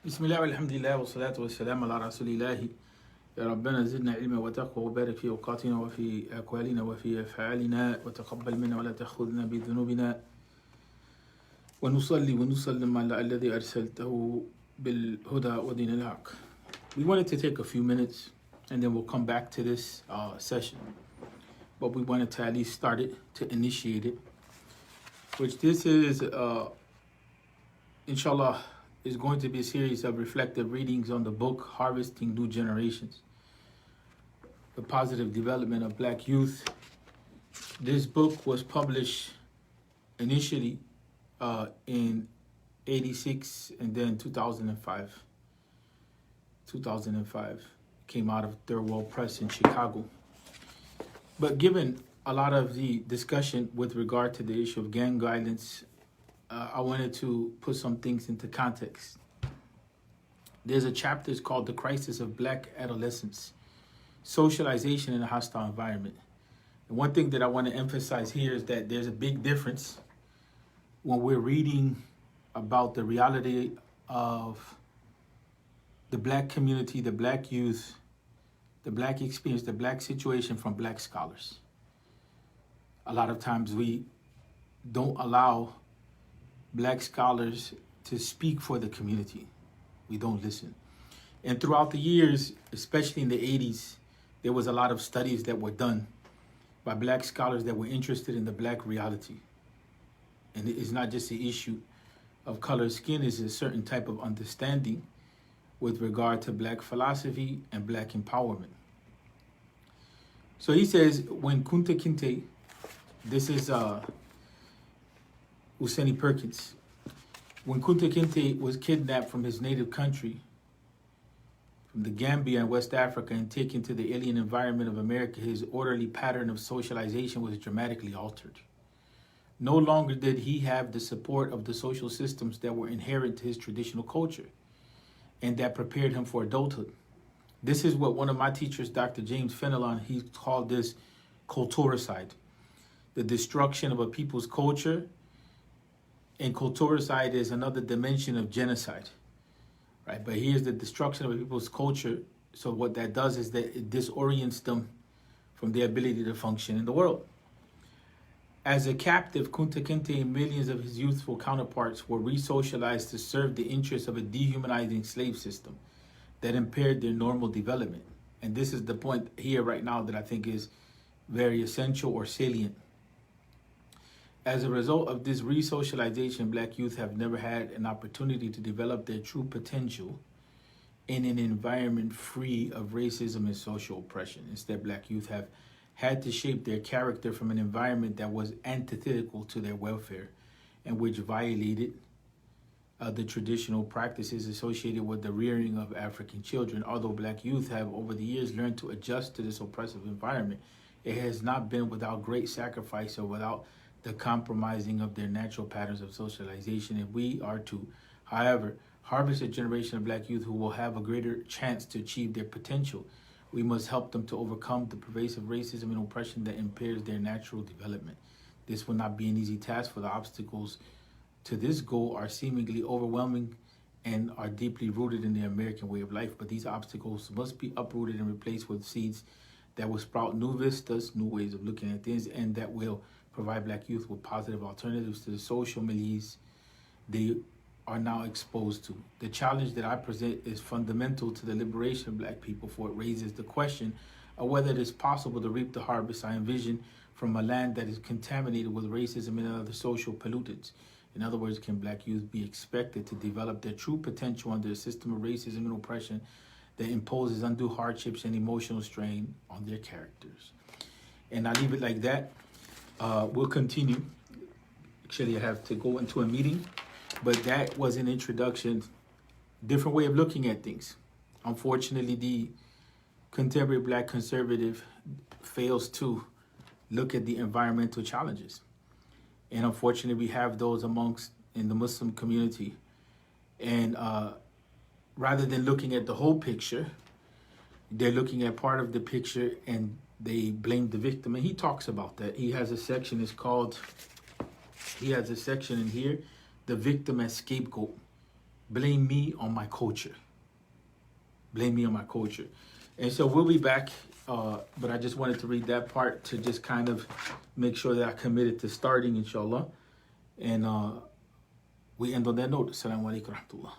بسم الله والحمد لله والصلاة والسلام على رسول الله. يا ربنا زدنا علما وتقوى وبارك في أوقاتنا وفي أقوالنا وفي أفعالنا وتقبل منا ولا تأخذنا بذنوبنا ونصلي ونسلم على الذي أرسلته بالهدى ودين الحق. We wanted to take a few minutes and then we'll come back to this session. But we wanted to at least start it, to initiate it, which this is, inshallah, is going to be a series of reflective readings on the book Harvesting New Generations, the positive development of black youth. This book was published initially in 86 and then 2005. 2005 came out of Third World Press in Chicago. But given a lot of the discussion with regard to the issue of gang violence, I wanted to put some things into context. There's a chapter it's called The Crisis of Black Adolescence, Socialization in a Hostile Environment. And one thing that I want to emphasize here is that there's a big difference when we're reading about the reality of the black community, the black youth, the black experience, the black situation from black scholars. A lot of times we don't allow black scholars to speak for the community. We don't listen. And throughout the years, especially in the 80s, there was a lot of studies that were done by black scholars that were interested in the black reality. And it's not just the issue of color skin, it's a certain type of understanding with regard to black philosophy and black empowerment. So he says, when Kunta Kinte, this is Useni Perkins, when Kunta Kinte was kidnapped from his native country, from the Gambia and West Africa, and taken to the alien environment of America, his orderly pattern of socialization was dramatically altered. No longer did he have the support of the social systems that were inherent to his traditional culture and that prepared him for adulthood. This is what one of my teachers, Dr. James Fenelon, he called this culturicide, the destruction of a people's culture. And culturicide is another dimension of genocide, right? But here's the destruction of a people's culture. So what that does is that it disorients them from their ability to function in the world. As a captive, Kunta Kinte and millions of his youthful counterparts were re-socialized to serve the interests of a dehumanizing slave system that impaired their normal development. And this is the point here right now that I think is very essential or salient. As a result of this re-socialization, black youth have never had an opportunity to develop their true potential in an environment free of racism and social oppression. Instead, black youth have had to shape their character from an environment that was antithetical to their welfare and which violated the traditional practices associated with the rearing of African children. Although black youth have over the years learned to adjust to this oppressive environment, it has not been without great sacrifice or without the compromising of their natural patterns of socialization. If we are to, however, harvest a generation of black youth who will have a greater chance to achieve their potential, we must help them to overcome the pervasive racism and oppression that impairs their natural development. This will not be an easy task, for the obstacles to this goal are seemingly overwhelming and are deeply rooted in the American way of life. But these obstacles must be uprooted and replaced with seeds that will sprout new vistas, new ways of looking at things, and that will provide black youth with positive alternatives to the social malaise they are now exposed to. The challenge that I present is fundamental to the liberation of black people, for it raises the question of whether it is possible to reap the harvest I envision from a land that is contaminated with racism and other social pollutants. In other words, can black youth be expected to develop their true potential under a system of racism and oppression that imposes undue hardships and emotional strain on their characters? And I leave it like that. We'll continue. Actually, I have to go into a meeting, but that was an introduction, different way of looking at things. Unfortunately, the contemporary black conservative fails to look at the environmental challenges. And unfortunately, we have those amongst in the Muslim community. And rather than looking at the whole picture, they're looking at part of the picture and they blame the victim. And he talks about that. He has a section, it's called, he has a section in here, the victim as scapegoat. blame me on my culture. Blame me on my culture. And so we'll be back, but I just wanted to read that part to just kind of make sure that I committed to starting, inshallah. And we end on that note. Assalamu alaikum wa rahmatullah.